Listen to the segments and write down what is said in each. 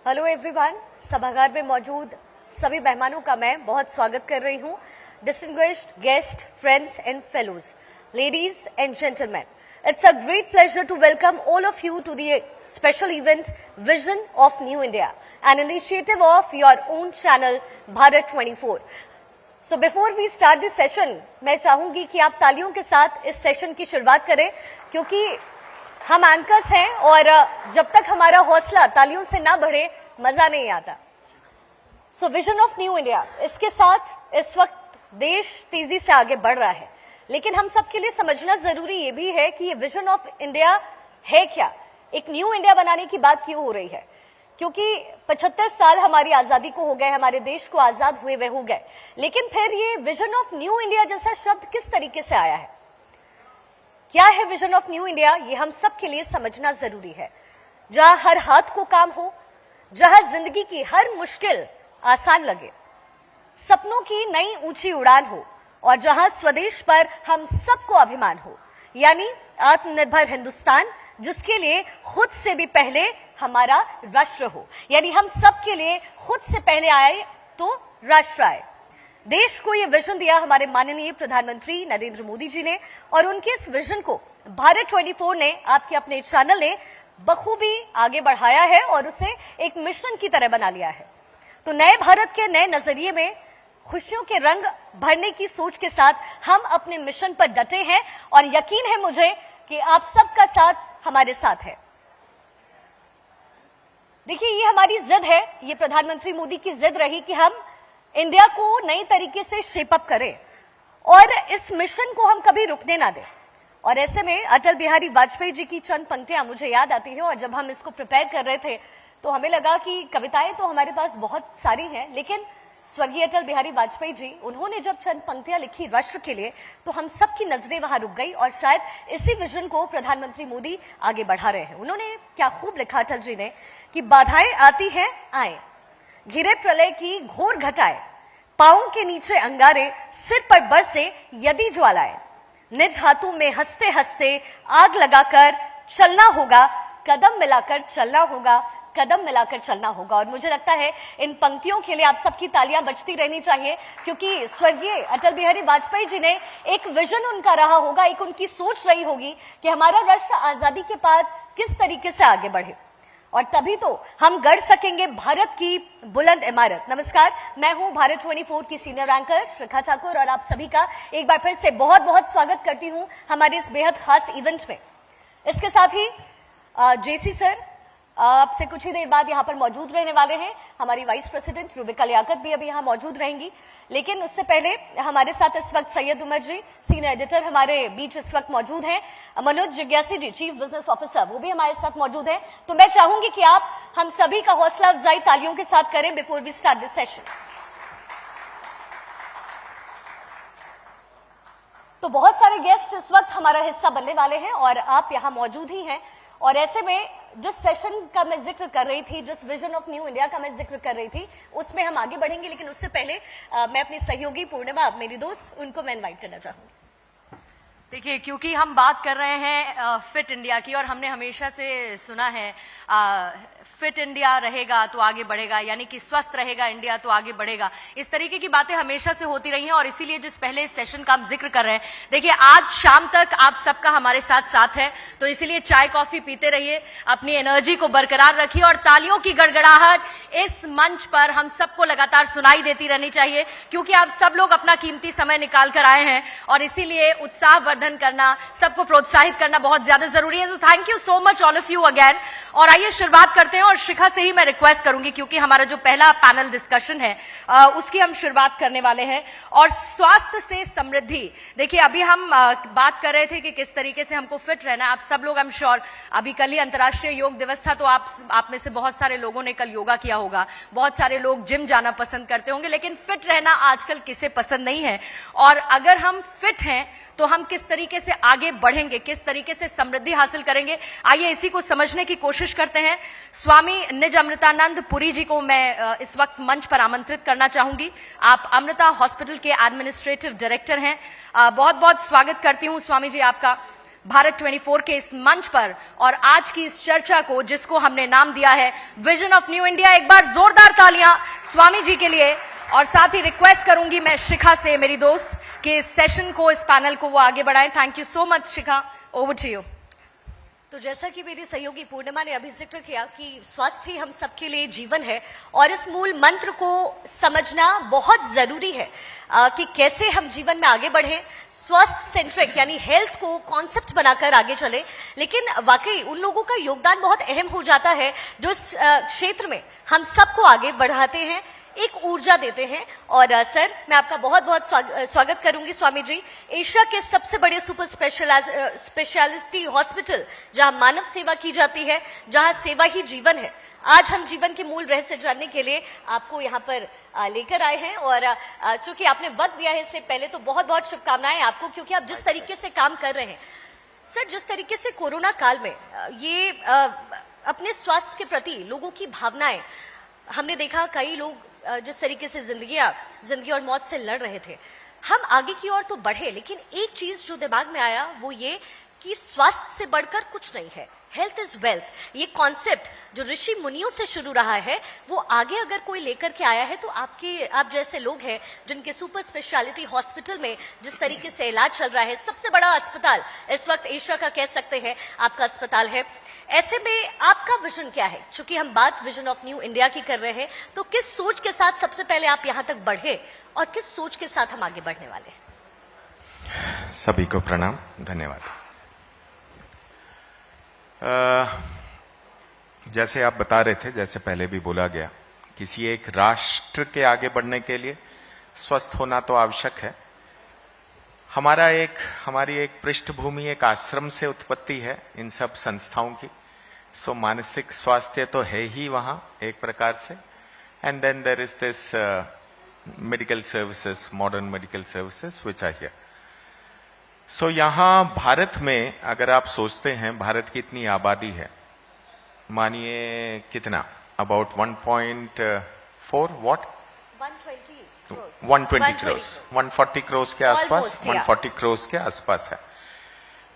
Hello everyone, सभागार में मौजूद सभी मेहमानों का मैं बहुत स्वागत कर रही हूं। Distinguished guest, friends and fellows, ladies and gentleman, it's a great pleasure to welcome all of you to the special event Vision of New India, an initiative of your own channel Bharat 24. So before we start this session, मैं चाहूंगी कि आप तालियों के साथ इस session की शुरुआत करें, क्योंकि हम एंकर्स हैं और जब तक हमारा हौसला तालियों से ना बढ़े मजा नहीं आता। So vision of new India, इसके साथ इस वक्त देश तेजी से आगे बढ़ रहा है, लेकिन हम सबके लिए समझना जरूरी ये भी है कि ये विजन ऑफ इंडिया है क्या, एक न्यू इंडिया बनाने की बात क्यों हो रही है। क्योंकि 75 साल हमारी आजादी को हो गए, हमारे देश को आजाद हुए वे हो गए, लेकिन फिर ये विजन ऑफ न्यू इंडिया जैसा शब्द किस तरीके से आया है, क्या है विजन ऑफ न्यू इंडिया, ये हम सब के लिए समझना जरूरी है। जहां हर हाथ को काम हो, जहां जिंदगी की हर मुश्किल आसान लगे, सपनों की नई ऊंची उड़ान हो और जहां स्वदेश पर हम सबको अभिमान हो, यानी आत्मनिर्भर हिंदुस्तान, जिसके लिए खुद से भी पहले हमारा राष्ट्र हो, यानी हम सबके लिए खुद से पहले आए तो राष्ट्र आए। देश को ये विजन दिया हमारे माननीय प्रधानमंत्री नरेंद्र मोदी जी ने, और उनके इस विजन को भारत 24 ने, आपके अपने चैनल ने बखूबी आगे बढ़ाया है और उसे एक मिशन की तरह बना लिया है। तो नए भारत के नए नजरिए में खुशियों के रंग भरने की सोच के साथ हम अपने मिशन पर डटे हैं और यकीन है मुझे कि आप सबका साथ हमारे साथ है। देखिए, ये हमारी जिद है, ये प्रधानमंत्री मोदी की जिद रही कि हम इंडिया को नई तरीके से शेप अप करें और इस मिशन को हम कभी रुकने ना दें। और ऐसे में अटल बिहारी वाजपेयी जी की चंद पंक्तियां मुझे याद आती हैं, और जब हम इसको प्रिपेयर कर रहे थे तो हमें लगा कि कविताएं तो हमारे पास बहुत सारी हैं, लेकिन स्वर्गीय अटल बिहारी वाजपेयी जी, उन्होंने जब चंद पंक्तियां लिखी राष्ट्र के लिए, तो हम सबकी नजरें वहां रुक गई और शायद इसी विजन को प्रधानमंत्री मोदी आगे बढ़ा रहे हैं। उन्होंने क्या खूब लिखा अटल जी ने कि बाधाएं आती हैं आए, घिरे प्रलय की घोर घटाए, पांवों के नीचे अंगारे, सिर पर बरसे यदि ज्वालाएं, निज हाथों में हंसते हंसते आग लगाकर चलना होगा, कदम मिलाकर चलना होगा, कदम मिलाकर चलना होगा। और मुझे लगता है इन पंक्तियों के लिए आप सबकी तालियां बजती रहनी चाहिए, क्योंकि स्वर्गीय अटल बिहारी वाजपेयी जी ने एक विजन उनका रहा होगा, एक उनकी सोच रही होगी कि हमारा राष्ट्र आजादी के बाद किस तरीके से आगे बढ़े, और तभी तो हम गढ़ सकेंगे भारत की बुलंद इमारत। नमस्कार, मैं हूं भारत 24 की सीनियर एंकर शिखा ठाकुर, और आप सभी का एक बार फिर से बहुत बहुत स्वागत करती हूं हमारे इस बेहद खास इवेंट में। इसके साथ ही जेसी सर आपसे कुछ ही देर बाद यहां पर मौजूद रहने वाले हैं। हमारी वाइस प्रेसिडेंट रुबिका लियाकत भी अभी यहां मौजूद रहेंगी, लेकिन उससे पहले हमारे साथ इस वक्त सैयद उमर जी, सीनियर एडिटर हमारे बीच इस वक्त मौजूद हैं। मनोज जिज्ञासी जी, चीफ बिजनेस ऑफिसर, वो भी हमारे साथ मौजूद हैं। तो मैं चाहूंगी कि आप हम सभी का हौसला अफजाई तालियों के साथ करें before we start this session. तो बहुत सारे गेस्ट इस वक्त हमारा हिस्सा बनने वाले हैं और आप यहां मौजूद ही हैं, और ऐसे में जिस सेशन का मैं जिक्र कर रही थी, जिस विजन ऑफ न्यू इंडिया का मैं जिक्र कर रही थी, उसमें हम आगे बढ़ेंगे, लेकिन उससे पहले मैं अपनी सहयोगी पूर्णिमा, मेरी दोस्त, उनको मैं इनवाइट करना चाहूंगी। देखिए, क्योंकि हम बात कर रहे हैं फिट इंडिया की, और हमने हमेशा से सुना है फिट इंडिया रहेगा तो आगे बढ़ेगा, यानी कि स्वस्थ रहेगा इंडिया तो आगे बढ़ेगा। इस तरीके की बातें हमेशा से होती रही हैं, और इसीलिए जिस पहले सेशन का हम जिक्र कर रहे हैं, देखिए आज शाम तक आप सबका हमारे साथ साथ है, तो इसीलिए चाय कॉफी पीते रहिए, अपनी एनर्जी को बरकरार रखिए, और तालियों की गड़गड़ाहट इस मंच पर हम सबको लगातार सुनाई देती रहनी चाहिए, क्योंकि आप सब लोग अपना कीमती समय निकाल कर आए हैं, और इसीलिए उत्साह वर्धन करना, सबको प्रोत्साहित करना बहुत ज्यादा जरूरी है। So thank you so much all of you again. और आइए शुरुआत करते हैं, और शिखा से ही मैं रिक्वेस्ट करूंगी, क्योंकि हमारा जो पहला पैनल डिस्कशन है उसकी हम शुरुआत करने वाले हैं। और स्वास्थ्य से समृद्धि, देखिए अभी हम बात कर रहे थे कि किस तरीके से हमको फिट रहना है। आप सब लोग, आई एम श्योर, अभी कल ही अंतर्राष्ट्रीय योग दिवस था, तो आप में से बहुत सारे लोगों ने कल योगा किया होगा, बहुत सारे लोग जिम जाना पसंद करते होंगे, लेकिन फिट रहना आजकल किसे पसंद नहीं है। और अगर हम फिट हैं तो हम किस तरीके से आगे बढ़ेंगे, किस तरीके से समृद्धि हासिल करेंगे, आइए इसी को समझने की कोशिश करते हैं। स्वामी निज अमृतानंद पुरी जी को मैं इस वक्त मंच पर आमंत्रित करना चाहूंगी। आप अमृता हॉस्पिटल के एडमिनिस्ट्रेटिव डायरेक्टर हैं। बहुत बहुत स्वागत करती हूं स्वामी जी आपका। भारत 24 के इस मंच पर और आज की इस चर्चा को जिसको हमने नाम दिया है विजन ऑफ न्यू इंडिया। एक बार जोरदार तालियां स्वामी जी के लिए। और साथ ही रिक्वेस्ट करूंगी मैं शिखा से, मेरी दोस्त, कि इस सेशन को, इस पैनल को वो आगे बढ़ाएं। Thank you so much Shikha, over to you. तो जैसा कि मेरी सहयोगी पूर्णिमा ने अभी जिक्र किया कि स्वास्थ्य ही हम सबके लिए जीवन है और इस मूल मंत्र को समझना बहुत जरूरी है कि कैसे हम जीवन में आगे बढ़े, स्वस्थ सेंट्रिक यानी हेल्थ को कॉन्सेप्ट बनाकर आगे चले। लेकिन वाकई उन लोगों का योगदान बहुत अहम हो जाता है जो इस क्षेत्र में हम सबको आगे बढ़ाते हैं, एक ऊर्जा देते हैं। और सर, मैं आपका बहुत बहुत स्वागत करूंगी स्वामी जी। एशिया के सबसे बड़े सुपर स्पेशलिटी हॉस्पिटल जहां मानव सेवा की जाती है, जहां सेवा ही जीवन है, आज हम जीवन के मूल रहस्य जानने के लिए आपको यहाँ पर लेकर आए हैं। और चूंकि आपने वक्त दिया है, इससे पहले तो बहुत बहुत शुभकामनाएं आपको, क्योंकि आप जिस तरीके से काम कर रहे हैं। सर, जिस तरीके से कोरोना काल में ये अपने स्वास्थ्य के प्रति लोगों की भावनाएं, हमने देखा कई लोग जिस तरीके से जिंदगी और मौत से लड़ रहे थे, हम आगे की ओर तो बढ़े, लेकिन एक चीज जो दिमाग में आया वो ये कि स्वास्थ्य से बढ़कर कुछ नहीं है, हेल्थ इज वेल्थ। ये कॉन्सेप्ट जो ऋषि मुनियों से शुरू रहा है वो आगे अगर कोई लेकर के आया है तो आप जैसे लोग हैं जिनके सुपर स्पेशलिटी हॉस्पिटल में जिस तरीके से इलाज चल रहा है, सबसे बड़ा अस्पताल इस वक्त एशिया का कह सकते हैं आपका अस्पताल है। ऐसे में आपका विजन क्या है? चूंकि हम बात विजन ऑफ न्यू इंडिया की कर रहे हैं, तो किस सोच के साथ सबसे पहले आप यहां तक बढ़े और किस सोच के साथ हम आगे बढ़ने वाले हैं? सभी को प्रणाम, धन्यवाद। जैसे आप बता रहे थे, जैसे पहले भी बोला गया, किसी एक राष्ट्र के आगे बढ़ने के लिए स्वस्थ होना तो आवश्यक है। हमारी एक पृष्ठभूमि एक आश्रम से उत्पत्ति है इन सब संस्थाओं की। सो मानसिक स्वास्थ्य तो है ही वहां एक प्रकार से। And then there is this medical services, modern medical services which are here. So यहां भारत में अगर आप सोचते हैं भारत की इतनी आबादी है, मानिए कितना, अबाउट 1.4 व्हाट 120 करोड़, 140 करोड़ के आसपास, 140 करोड़ के आसपास है।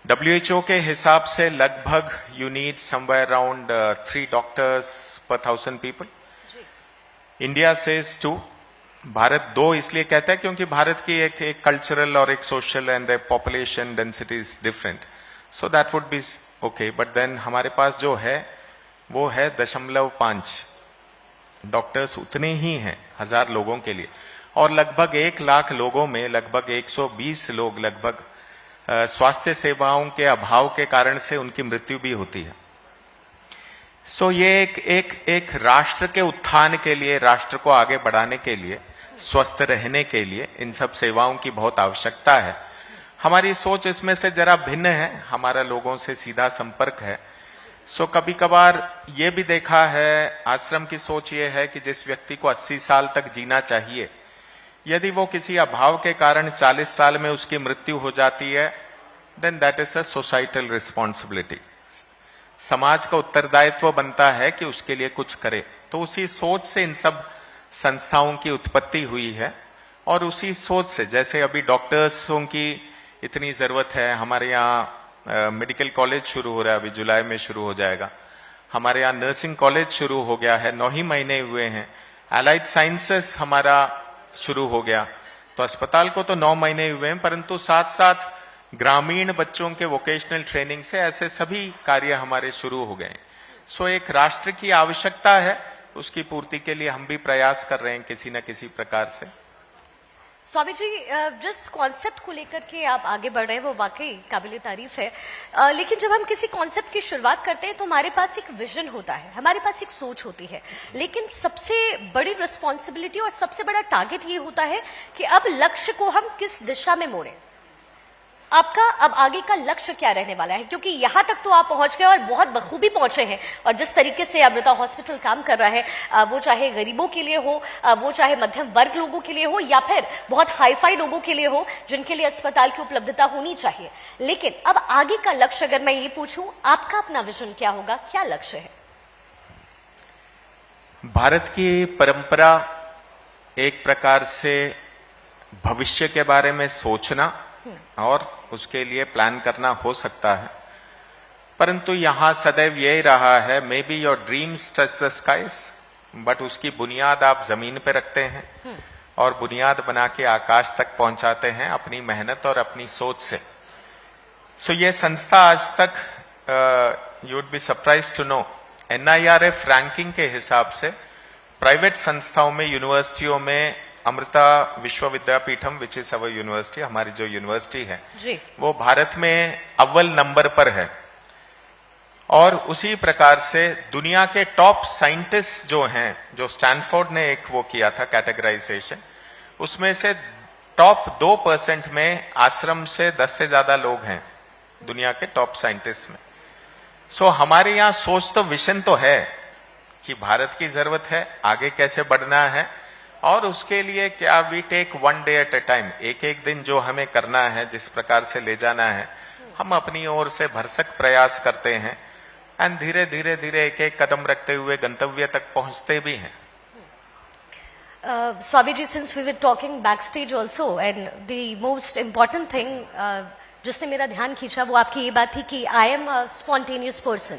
WHO के हिसाब से लगभग you need somewhere around 3 doctors पर 1000 पीपल। इंडिया सेज 2, भारत 2 इसलिए कहता है क्योंकि भारत की एक कल्चरल और एक social and population density is different, so that would be okay. But then हमारे पास जो है वो है 0.5 डॉक्टर्स, उतने ही हैं 1000 लोगों के लिए। और लगभग 1 लाख लोगों में लगभग 120 लोग लगभग स्वास्थ्य सेवाओं के अभाव के कारण से उनकी मृत्यु भी होती है। सो ये एक राष्ट्र के उत्थान के लिए, राष्ट्र को आगे बढ़ाने के लिए, स्वस्थ रहने के लिए इन सब सेवाओं की बहुत आवश्यकता है। हमारी सोच इसमें से जरा भिन्न है, हमारा लोगों से सीधा संपर्क है। सो कभी कभार ये भी देखा है, आश्रम की सोच ये है कि जिस व्यक्ति को 80 साल तक जीना चाहिए, यदि वो किसी अभाव के कारण 40 साल में उसकी मृत्यु हो जाती है, then that is a societal responsibility. समाज का उत्तरदायित्व बनता है कि उसके लिए कुछ करे। तो उसी सोच से इन सब संस्थाओं की उत्पत्ति हुई है। और उसी सोच से, जैसे अभी डॉक्टर्सों की इतनी जरूरत है, हमारे यहाँ मेडिकल कॉलेज शुरू हो रहा है, अभी जुलाई में शुरू हो जाएगा। हमारे यहाँ नर्सिंग कॉलेज शुरू हो गया है, 9 ही महीने हुए हैं। एलाइड साइंसेस हमारा शुरू हो गया। तो अस्पताल को तो 9 महीने हुए हैं, परंतु साथ साथ ग्रामीण बच्चों के वोकेशनल ट्रेनिंग से ऐसे सभी कार्य हमारे शुरू हो गए। सो एक राष्ट्र की आवश्यकता है, उसकी पूर्ति के लिए हम भी प्रयास कर रहे हैं किसी न किसी प्रकार से। स्वामी जी, जिस कॉन्सेप्ट को लेकर के आप आगे बढ़ रहे हैं वो वाकई काबिल तारीफ है। लेकिन जब हम किसी कॉन्सेप्ट की शुरुआत करते हैं तो हमारे पास एक विजन होता है, हमारे पास एक सोच होती है, लेकिन सबसे बड़ी रिस्पॉन्सिबिलिटी और सबसे बड़ा टारगेट ये होता है कि अब लक्ष्य को हम किस दिशा में मोड़ें। आपका अब आगे का लक्ष्य क्या रहने वाला है? क्योंकि यहां तक तो आप पहुंच गए और बहुत बखूबी पहुंचे हैं। और जिस तरीके से अमृता हॉस्पिटल काम कर रहा है, वो चाहे गरीबों के लिए हो, वो चाहे मध्यम वर्ग लोगों के लिए हो, या फिर बहुत हाईफाई लोगों के लिए हो जिनके लिए अस्पताल की उपलब्धता होनी चाहिए। लेकिन अब आगे का लक्ष्य अगर मैं ये पूछूं, आपका अपना विजन क्या होगा, क्या लक्ष्य है? भारत की परंपरा एक प्रकार से भविष्य के बारे में सोचना और उसके लिए प्लान करना हो सकता है, परंतु यहां सदैव यही रहा है, may be your dreams touch the skies, but उसकी बुनियाद आप जमीन पे रखते हैं और बुनियाद बना के आकाश तक पहुंचाते हैं अपनी मेहनत और अपनी सोच से। सो ये संस्था आज तक you would be surprise to know, NIRF ranking के हिसाब से प्राइवेट संस्थाओं में, यूनिवर्सिटियों में अमृता विश्व Vidyapeetham, which is our university, हमारी जो यूनिवर्सिटी है जी, वो भारत में अव्वल नंबर पर है। और उसी प्रकार से दुनिया के टॉप साइंटिस्ट जो हैं, जो स्टैनफोर्ड ने एक वो किया था कैटेगराइजेशन, उसमें से टॉप 2% में आश्रम से 10 से ज्यादा लोग हैं दुनिया के टॉप साइंटिस्ट में। सो हमारे यहाँ सोच तो, विजन तो है कि भारत की जरूरत है, आगे कैसे बढ़ना है, और उसके लिए क्या we take one day at a time, एक एक दिन जो हमें करना है, जिस प्रकार से ले जाना है, हम अपनी ओर से भरसक प्रयास करते हैं एंड धीरे धीरे धीरे एक एक कदम रखते हुए गंतव्य तक पहुंचते भी हैं। Swami ji, since we were talking backstage also, and the most important thing जिसने मेरा ध्यान खींचा वो आपकी ये बात थी कि I am a spontaneous person.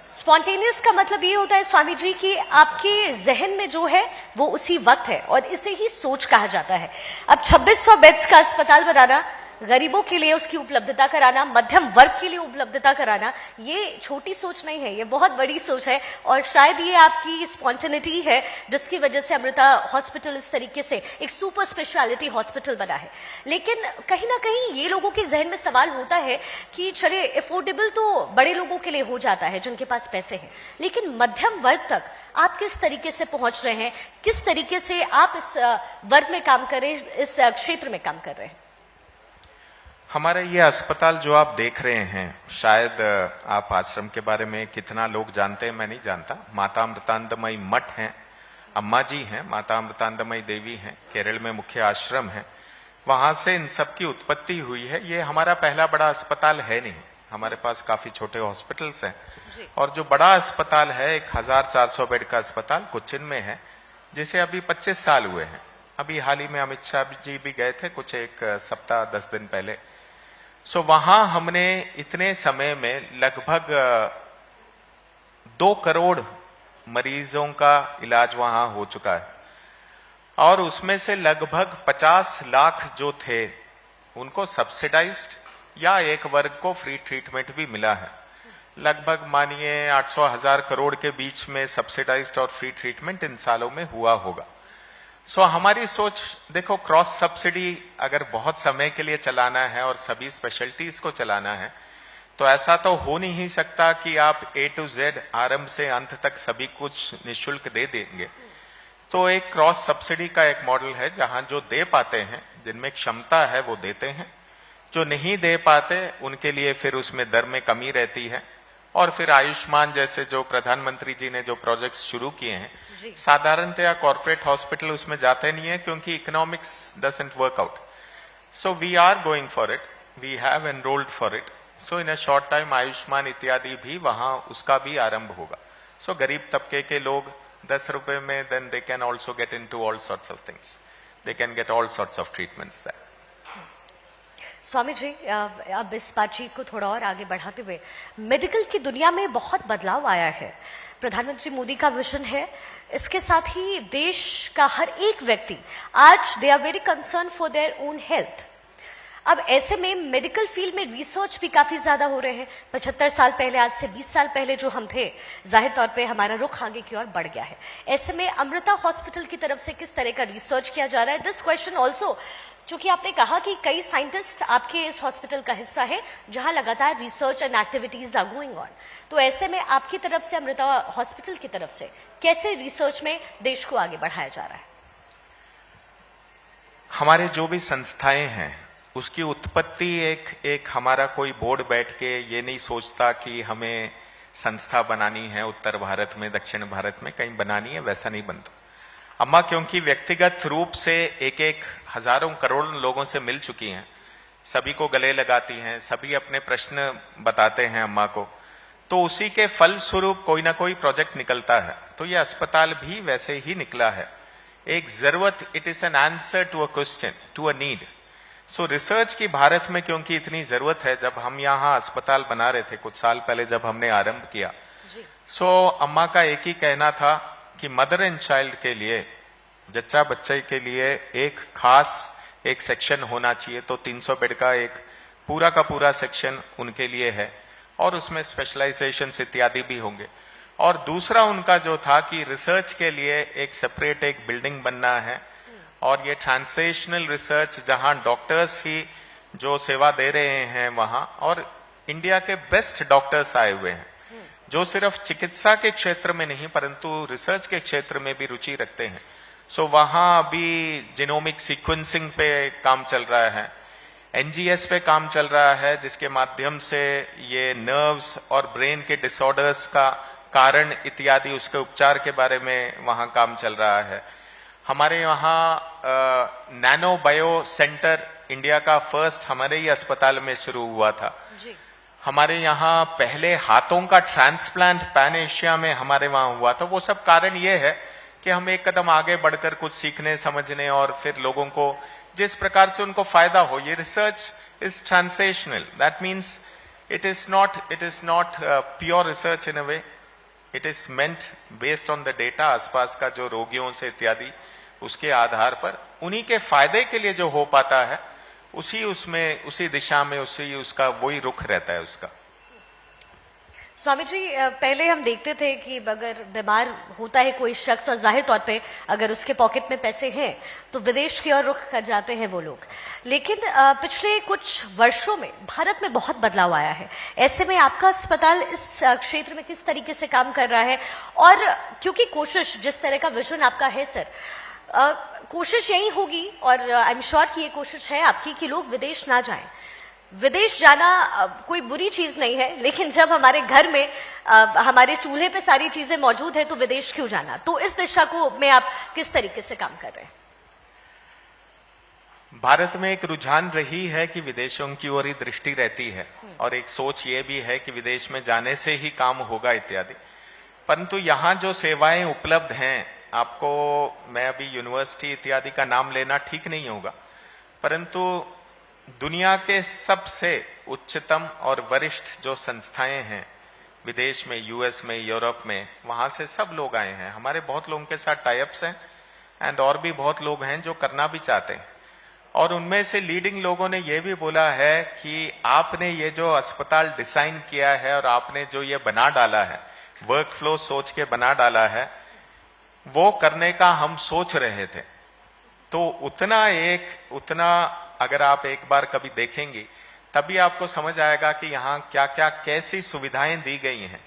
Spontaneous का मतलब ये होता है स्वामी जी कि आपके जहन में जो है वो उसी वक्त है, और इसे ही सोच कहा जाता है। अब 2600 बेड्स का अस्पताल बनाना, गरीबों के लिए उसकी उपलब्धता कराना, मध्यम वर्ग के लिए उपलब्धता कराना, ये छोटी सोच नहीं है, ये बहुत बड़ी सोच है। और शायद ये आपकी स्पॉन्टेनिटी है जिसकी वजह से अमृता हॉस्पिटल इस तरीके से एक सुपर स्पेशलिटी हॉस्पिटल बना है। लेकिन कहीं ना कहीं ये लोगों के जहन में सवाल होता है कि चले अफोर्डेबल तो बड़े लोगों के लिए हो जाता है जिनके पास पैसे हैं, लेकिन मध्यम वर्ग तक आप किस तरीके से पहुंच रहे हैं, किस तरीके से आप इस वर्ग में काम कर रहे हैं, इस क्षेत्र में काम कर रहे हैं? हमारा ये अस्पताल जो आप देख रहे हैं, शायद आप आश्रम के बारे में कितना लोग जानते हैं मैं नहीं जानता। माता अमृतानंदमयी मठ हैं, अम्मा जी हैं, माता अमृतानंदमयी देवी हैं, केरल में मुख्य आश्रम है, वहां से इन सब की उत्पत्ति हुई है। ये हमारा पहला बड़ा अस्पताल है नहीं, हमारे पास काफी छोटे हॉस्पिटल्स हैं, और जो बड़ा अस्पताल है 1400 बेड का अस्पताल कोच्चिन में है, जिसे अभी 25 साल हुए हैं। अभी हाल ही में अमित शाह जी भी गए थे कुछ एक सप्ताह 10 दिन पहले। सो वहां हमने इतने समय में लगभग 2 करोड़ मरीजों का इलाज वहां हो चुका है, और उसमें से लगभग 50 लाख जो थे उनको सब्सिडाइज्ड या एक वर्ग को फ्री ट्रीटमेंट भी मिला है। लगभग मानिए 800-1000 करोड़ के बीच में सब्सिडाइज्ड और फ्री ट्रीटमेंट इन सालों में हुआ होगा। सो हमारी सोच देखो, क्रॉस सब्सिडी अगर बहुत समय के लिए चलाना है और सभी स्पेशलिटीज को चलाना है, तो ऐसा तो हो नहीं सकता कि आप A to Z आरंभ से अंत तक सभी कुछ निःशुल्क दे देंगे। तो एक क्रॉस सब्सिडी का एक मॉडल है जहां जो दे पाते हैं, जिनमें क्षमता है वो देते हैं, जो नहीं दे पाते उनके लिए फिर उसमें दर में कमी रहती है। और फिर आयुष्मान जैसे जो प्रधानमंत्री जी ने जो प्रोजेक्ट्स शुरू किए हैं, साधारणतया कॉर्पोरेट हॉस्पिटल उसमें जाते नहीं है क्योंकि economics doesn't work out. So we are going for it, we have enrolled for it. So in a short time Ayushman इत्यादि भी वहां उसका भी आरंभ होगा। सो गरीब तबके के लोग 10 रुपए में then they can also get into all sorts of things, they can get all sorts of treatments that. Swami ji, अब इस बातचीत को थोड़ा और आगे बढ़ाते हुए, मेडिकल की दुनिया में बहुत बदलाव आया है। प्रधानमंत्री मोदी का विजन है, इसके साथ ही देश का हर एक व्यक्ति आज they are very concern for their own health. अब ऐसे में मेडिकल फील्ड में रिसर्च भी काफी ज्यादा हो रहे हैं। 75 साल पहले, आज से 20 साल पहले जो हम थे, जाहिर तौर पे हमारा रुख आगे की ओर बढ़ गया है। ऐसे में अमृता हॉस्पिटल की तरफ से किस तरह का रिसर्च किया जा रहा है? दिस क्वेश्चन ऑल्सो, चूंकि आपने कहा कि कई साइंटिस्ट आपके इस हॉस्पिटल का हिस्सा है जहां लगातार research and activities are going on, तो ऐसे में आपकी तरफ से, अमृता हॉस्पिटल की तरफ से कैसे रिसर्च में देश को आगे बढ़ाया जा रहा है? हमारे जो भी संस्थाएं हैं उसकी उत्पत्ति एक हमारा कोई बोर्ड बैठ के ये नहीं सोचता कि हमें संस्था बनानी है उत्तर भारत में, दक्षिण भारत में कहीं बनानी है, वैसा नहीं बनता। अम्मा क्योंकि व्यक्तिगत रूप से एक एक हजारों करोड़ों लोगों से मिल चुकी हैं, सभी को गले लगाती हैं, सभी अपने प्रश्न बताते हैं अम्मा को, तो उसी के फलस्वरूप कोई ना कोई प्रोजेक्ट निकलता है। तो ये अस्पताल भी वैसे ही निकला है, एक जरूरत, it is an answer to a question, to a need. So research की भारत में क्योंकि इतनी जरूरत है, जब हम यहाँ अस्पताल बना रहे थे कुछ साल पहले जब हमने आरंभ किया, सो अम्मा का एक ही कहना था कि मदर एंड चाइल्ड के लिए, जच्चा बच्चे के लिए एक खास एक सेक्शन होना चाहिए। तो 300 बेड का एक पूरा का पूरा सेक्शन उनके लिए है और उसमें स्पेशलाइजेशन इत्यादि भी होंगे। और दूसरा उनका जो था कि रिसर्च के लिए एक सेपरेट एक बिल्डिंग बनना है और ये ट्रांसलेशनल रिसर्च जहां डॉक्टर्स ही जो सेवा दे रहे हैं वहां, और इंडिया के बेस्ट डॉक्टर्स आए हुए हैं जो सिर्फ चिकित्सा के क्षेत्र में नहीं परंतु रिसर्च के क्षेत्र में भी रुचि रखते हैं। सो वहां अभी जीनोमिक सीक्वेंसिंग पे काम चल रहा है, एनजीएस पे काम चल रहा है, जिसके माध्यम से ये नर्व्स और ब्रेन के डिसऑर्डर्स का कारण इत्यादि उसके उपचार के बारे में वहां काम चल रहा है। हमारे यहाँ नैनो बायो सेंटर इंडिया का फर्स्ट हमारे ही अस्पताल में शुरू हुआ था जी। हमारे यहाँ पहले हाथों का ट्रांसप्लांट पैन एशिया में हमारे वहां हुआ था। वो सब कारण ये है कि हम एक कदम आगे बढ़कर कुछ सीखने समझने और फिर लोगों को जिस प्रकार से उनको फायदा हो। ये research is translational, that means it is not pure research in a way, it is meant based on the data आसपास का जो रोगियों से इत्यादि उसके आधार पर उन्हीं के फायदे के लिए जो हो पाता है उसी दिशा में उसका वही रुख रहता है उसका। स्वामी जी, पहले हम देखते थे कि अगर बीमार होता है कोई शख्स और जाहिर तौर पे अगर उसके पॉकेट में पैसे हैं तो विदेश की ओर रुख कर जाते हैं वो लोग। लेकिन पिछले कुछ वर्षों में भारत में बहुत बदलाव आया है। ऐसे में आपका अस्पताल इस क्षेत्र में किस तरीके से काम कर रहा है? और क्योंकि कोशिश, जिस तरह का विजन आपका है सर, कोशिश यही होगी और आई एम श्योर कि ये कोशिश है आपकी कि लोग विदेश ना जाएं। विदेश जाना कोई बुरी चीज नहीं है, लेकिन जब हमारे घर में हमारे चूल्हे पे सारी चीजें मौजूद है तो विदेश क्यों जाना? तो इस दिशा को में आप किस तरीके से काम कर रहे हैं? भारत में एक रुझान रही है कि विदेशों की ओर ही दृष्टि रहती है और एक सोच ये भी है कि विदेश में जाने से ही काम होगा इत्यादि। परंतु यहाँ जो सेवाएं उपलब्ध हैं, आपको मैं अभी यूनिवर्सिटी इत्यादि का नाम लेना ठीक नहीं होगा, परंतु दुनिया के सबसे उच्चतम और वरिष्ठ जो संस्थाएं हैं विदेश में, यूएस में, यूरोप में, वहां से सब लोग आए हैं। हमारे बहुत लोगों के साथ टाइप्स हैं एंड और भी बहुत लोग हैं जो करना भी चाहते हैं। और उनमें से लीडिंग लोगों ने यह भी बोला है कि आपने ये जो अस्पताल डिजाइन किया है और आपने जो ये बना डाला है, वर्क फ्लो सोच के बना डाला है, वो करने का हम सोच रहे थे। तो उतना अगर आप एक बार कभी देखेंगे तभी आपको समझ आएगा कि यहाँ क्या क्या कैसी सुविधाएं दी गई हैं।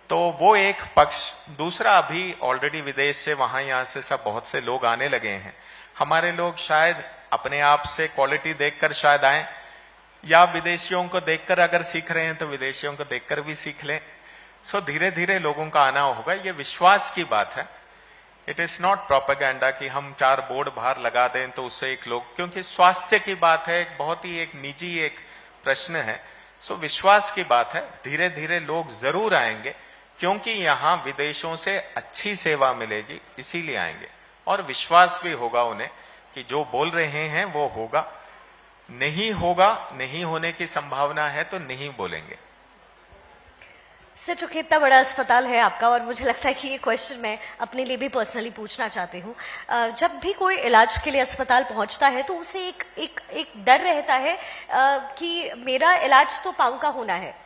तो वो एक पक्ष। दूसरा, अभी ऑलरेडी विदेश से वहां यहाँ से सब बहुत से लोग आने लगे हैं। हमारे लोग शायद अपने आप से क्वालिटी देखकर शायद आए, या विदेशियों को देखकर अगर सीख रहे हैं तो विदेशियों को देखकर भी सीख लें। सो धीरे धीरे लोगों का आना होगा। ये विश्वास की बात है। इट इज नॉट प्रोपेगेंडा कि हम 4 बोर्ड बाहर लगा दें तो उससे एक लोग, क्योंकि स्वास्थ्य की बात है, एक बहुत ही एक निजी एक प्रश्न है। सो विश्वास की बात है। धीरे धीरे लोग जरूर आएंगे क्योंकि यहाँ विदेशों से अच्छी सेवा मिलेगी, इसीलिए आएंगे। और विश्वास भी होगा उन्हें कि जो बोल रहे हैं वो होगा। नहीं होने की संभावना है तो नहीं बोलेंगे। सर, चूंकि इतना बड़ा अस्पताल है आपका, और मुझे लगता है कि ये क्वेश्चन मैं अपने लिए भी पर्सनली पूछना चाहती हूँ, जब भी कोई इलाज के लिए अस्पताल पहुंचता है तो उसे एक डर रहता है कि मेरा इलाज तो पांव का होना है,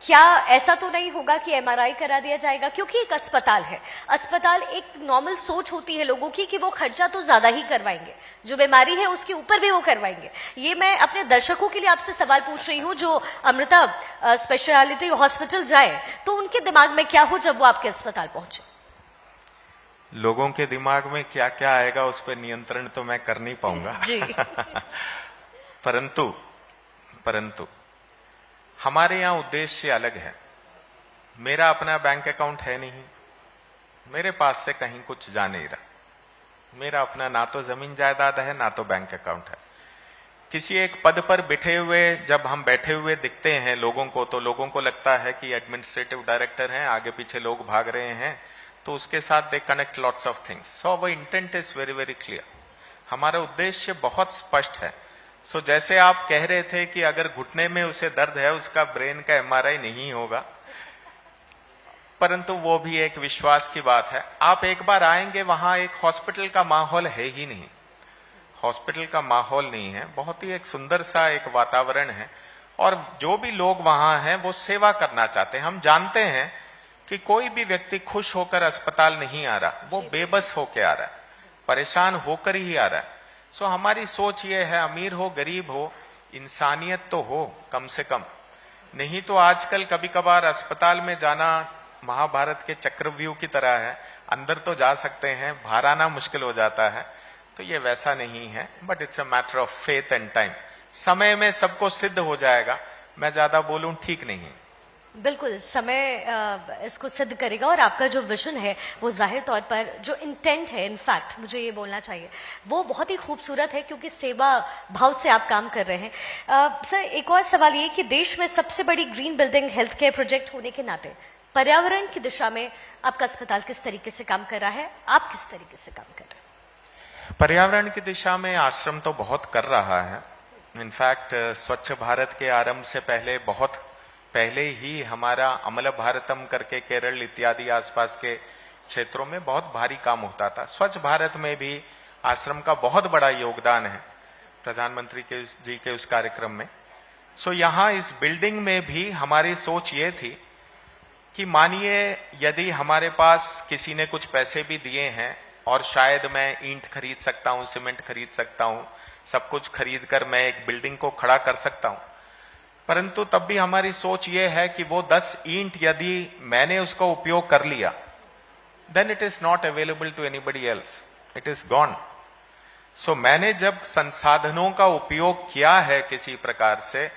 क्या ऐसा तो नहीं होगा कि एमआरआई करा दिया जाएगा? क्योंकि एक अस्पताल है, अस्पताल एक नॉर्मल सोच होती है लोगों की कि वो खर्चा तो ज्यादा ही करवाएंगे, जो बीमारी है उसके ऊपर भी वो करवाएंगे। ये मैं अपने दर्शकों के लिए आपसे सवाल पूछ रही हूँ जो अमृता स्पेशलिटी हॉस्पिटल जाए तो उनके दिमाग में क्या हो जब वो आपके अस्पताल पहुंचे? लोगों के दिमाग में क्या क्या आएगा उस पर नियंत्रण तो मैं कर नहीं पाऊंगा जी। परंतु हमारे यहाँ उद्देश्य अलग है। मेरा अपना बैंक अकाउंट है नहीं, मेरे पास से कहीं कुछ जा नहीं रहा। मेरा अपना ना तो जमीन जायदाद है ना तो बैंक अकाउंट है। किसी एक पद पर बैठे हुए जब हम बैठे हुए दिखते हैं लोगों को, तो लोगों को लगता है कि एडमिनिस्ट्रेटिव डायरेक्टर हैं, आगे पीछे लोग भाग रहे हैं, तो उसके साथ they connect lots of things. So our intent is very very clear. हमारा उद्देश्य बहुत स्पष्ट है। सो जैसे आप कह रहे थे कि अगर घुटने में उसे दर्द है, उसका ब्रेन का एमआरआई नहीं होगा, परंतु वो भी एक विश्वास की बात है। आप एक बार आएंगे, वहां एक हॉस्पिटल का माहौल है ही नहीं, हॉस्पिटल का माहौल नहीं है, बहुत ही एक सुंदर सा एक वातावरण है, और जो भी लोग वहां हैं वो सेवा करना चाहते हैं। हम जानते हैं कि कोई भी व्यक्ति खुश होकर अस्पताल नहीं आ रहा, वो बेबस होकर आ रहा है, परेशान होकर ही आ रहा है। सो हमारी सोच ये है, अमीर हो गरीब हो, इंसानियत तो हो कम से कम। नहीं तो आजकल कभी कभार अस्पताल में जाना महाभारत के चक्रव्यूह की तरह है, अंदर तो जा सकते हैं, बाहर आना मुश्किल हो जाता है। तो ये वैसा नहीं है, but it's a matter of faith and time. समय में सबको सिद्ध हो जाएगा, मैं ज्यादा बोलूं ठीक नहीं है। बिल्कुल, समय इसको सिद्ध करेगा, और आपका जो विजन है वो जाहिर तौर पर जो इंटेंट है, इनफैक्ट मुझे ये बोलना चाहिए, वो बहुत ही खूबसूरत है, क्योंकि सेवा भाव से आप काम कर रहे हैं। सर, एक और सवाल ये कि देश में सबसे बड़ी green building health care project होने के नाते पर्यावरण की दिशा में आपका अस्पताल किस तरीके से काम कर रहा है, आप किस तरीके से काम कर रहे हैं? पर्यावरण की दिशा में आश्रम तो बहुत कर रहा है। इनफैक्ट स्वच्छ भारत के आरंभ से पहले, बहुत पहले ही हमारा अमल भारतम करके केरल इत्यादि आसपास के क्षेत्रों में बहुत भारी काम होता था। स्वच्छ भारत में भी आश्रम का बहुत बड़ा योगदान है, प्रधानमंत्री जी के उस कार्यक्रम में। सो यहाँ इस बिल्डिंग में भी हमारी सोच ये थी कि मानिए यदि हमारे पास किसी ने कुछ पैसे भी दिए हैं, और शायद मैं ईंट खरीद सकता हूं, सीमेंट खरीद सकता हूं, सब कुछ खरीद कर मैं एक बिल्डिंग को खड़ा कर सकता हूं, परंतु तब भी हमारी सोच ये है कि वो 10 ईंट यदि मैंने उसका उपयोग कर लिया, then it is not available to anybody else, it is gone. So मैंने जब संसाधनों का उपयोग किया है किसी प्रकार से,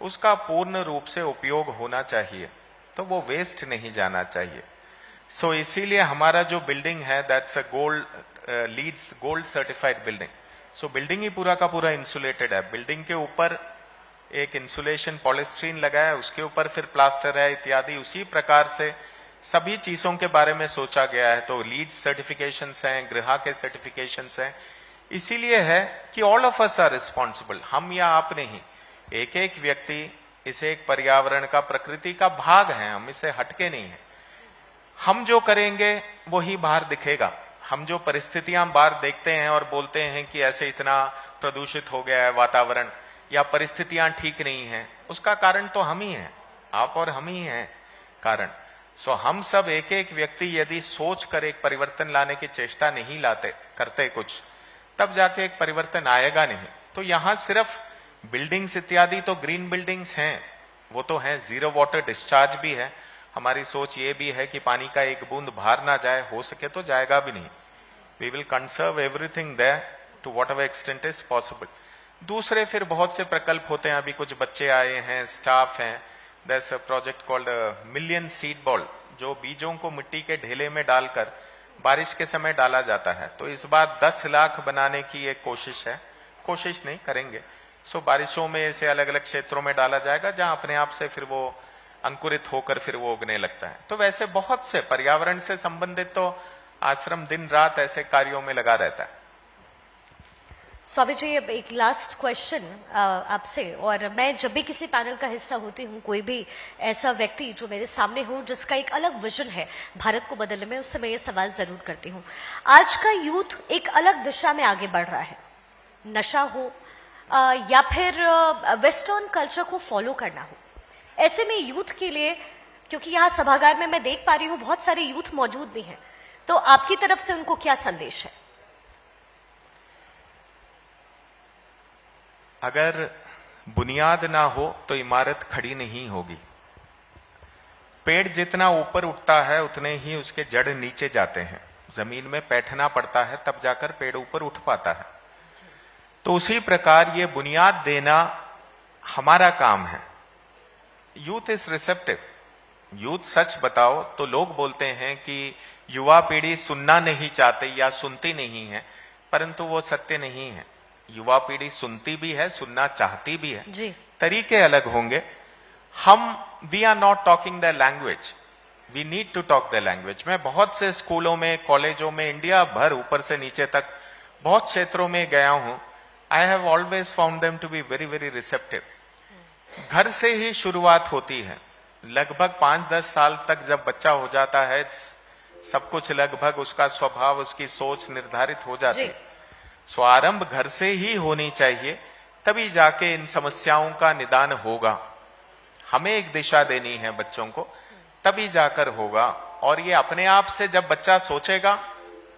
उसका पूर्ण रूप से उपयोग होना चाहिए, तो वो वेस्ट नहीं जाना चाहिए। सो इसीलिए हमारा जो बिल्डिंग है, that's a gold, LEED gold certified building. So building ही पूरा का पूरा इंसुलेटेड है। बिल्डिंग के ऊपर एक इंसुलेशन पॉलिस्ट्रीन लगा है, उसके ऊपर फिर प्लास्टर है इत्यादि, उसी प्रकार से सभी चीजों के बारे में सोचा गया है। तो लीड्स सर्टिफिकेशंस हैं, गृह के सर्टिफिकेशंस हैं, इसीलिए है कि all of us are responsible, हम या आप नहीं, एक एक व्यक्ति इसे एक पर्यावरण का, प्रकृति का भाग है, हम इससे हटके नहीं है। हम जो करेंगे वो ही बाहर दिखेगा। हम जो परिस्थितियां बाहर देखते हैं और बोलते हैं कि ऐसे इतना प्रदूषित हो गया है वातावरण, या परिस्थितियां ठीक नहीं है, उसका कारण तो हम ही हैं, आप और हम ही हैं कारण। सो हम सब एक एक व्यक्ति यदि सोच कर एक परिवर्तन लाने की चेष्टा नहीं करते कुछ, तब जाके एक परिवर्तन आएगा नहीं। तो यहां सिर्फ बिल्डिंग्स इत्यादि तो ग्रीन बिल्डिंग्स हैं, वो तो हैं, जीरो वाटर डिस्चार्ज भी है। हमारी सोच ये भी है कि पानी का एक बूंद बाहर ना जाए, हो सके तो जाएगा भी नहीं। We will conserve everything there to whatever extent is possible. दूसरे फिर बहुत से प्रकल्प होते हैं, अभी कुछ बच्चे आए हैं, स्टाफ हैं, there is a project called million seed ball, जो बीजों को मिट्टी के ढेले में डालकर बारिश के समय डाला जाता है। तो इस बार 10 लाख बनाने की एक कोशिश है, कोशिश नहीं करेंगे। सो बारिशों में इसे अलग अलग क्षेत्रों में डाला जाएगा, जहां अपने आप से फिर वो अंकुरित होकर फिर वो उगने लगता है। तो वैसे बहुत से पर्यावरण से संबंधित तो आश्रम दिन रात ऐसे कार्यों में लगा रहता है। स्वामी जी, अब एक लास्ट क्वेश्चन आपसे, और मैं जब भी किसी पैनल का हिस्सा होती हूँ, कोई भी ऐसा व्यक्ति जो मेरे सामने हो जिसका एक अलग विजन है भारत को बदलने में, उससे मैं ये सवाल जरूर करती हूँ। आज का यूथ एक अलग दिशा में आगे बढ़ रहा है, नशा हो या फिर वेस्टर्न कल्चर को फॉलो करना हो। ऐसे में यूथ के लिए, क्योंकि यहाँ सभागार में मैं देख पा रही हूँ बहुत सारे यूथ मौजूद भी हैं, तो आपकी तरफ से उनको क्या संदेश है? अगर बुनियाद ना हो तो इमारत खड़ी नहीं होगी। पेड़ जितना ऊपर उठता है उतने ही उसके जड़ नीचे जाते हैं, जमीन में बैठना पड़ता है तब जाकर पेड़ ऊपर उठ पाता है। तो उसी प्रकार ये बुनियाद देना हमारा काम है। Youth is receptive. यूथ, सच बताओ तो लोग बोलते हैं कि युवा पीढ़ी सुनना नहीं चाहती या सुनती नहीं है, परंतु वो सत्य नहीं है। युवा पीढ़ी सुनती भी है, सुनना चाहती भी है जी। तरीके अलग होंगे। We are not talking the language, we need to talk the language. मैं बहुत से स्कूलों में, कॉलेजों में, इंडिया भर ऊपर से नीचे तक बहुत क्षेत्रों में गया हूं। I have always found them to be very, very receptive. घर से ही शुरुआत होती है. लगभग 5-10 साल तक जब बच्चा हो जाता है, सब कुछ लगभग उसका स्वभाव, उसकी सोच निर्धारित हो जाती है. सो आरंभ घर से ही होनी चाहिए, तभी जाके इन समस्याओं का निदान होगा. हमें एक दिशा देनी है बच्चों को, तभी जाकर होगा. और ये अपने आप से जब बच्चा सोचेगा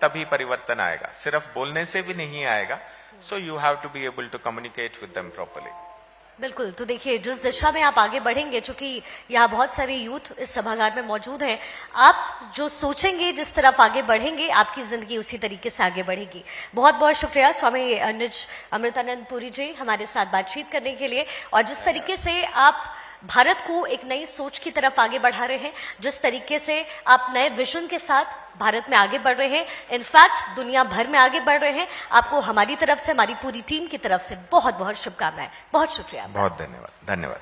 तभी परिवर्तन आएगा, सिर्फ बोलने से भी नहीं आएगा. So you have to be able to communicate with them properly. बिल्कुल. तो देखिए, जिस दिशा में आप आगे बढ़ेंगे, चूंकि यहाँ बहुत सारे यूथ इस सभागार में मौजूद हैं, आप जो सोचेंगे, जिस तरफ आगे बढ़ेंगे, आपकी जिंदगी उसी तरीके से आगे बढ़ेगी. बहुत बहुत शुक्रिया स्वामी निज अमृतानंद पुरी जी हमारे साथ बातचीत करने के लिए. और जिस तरीके से आप भारत को एक नई सोच की तरफ आगे बढ़ा रहे हैं, जिस तरीके से आप नए विजन के साथ भारत में आगे बढ़ रहे हैं, इनफैक्ट दुनिया भर में आगे बढ़ रहे हैं, आपको हमारी तरफ से, हमारी पूरी टीम की तरफ से बहुत बहुत शुभकामनाएं. बहुत शुक्रिया. बहुत धन्यवाद. धन्यवाद.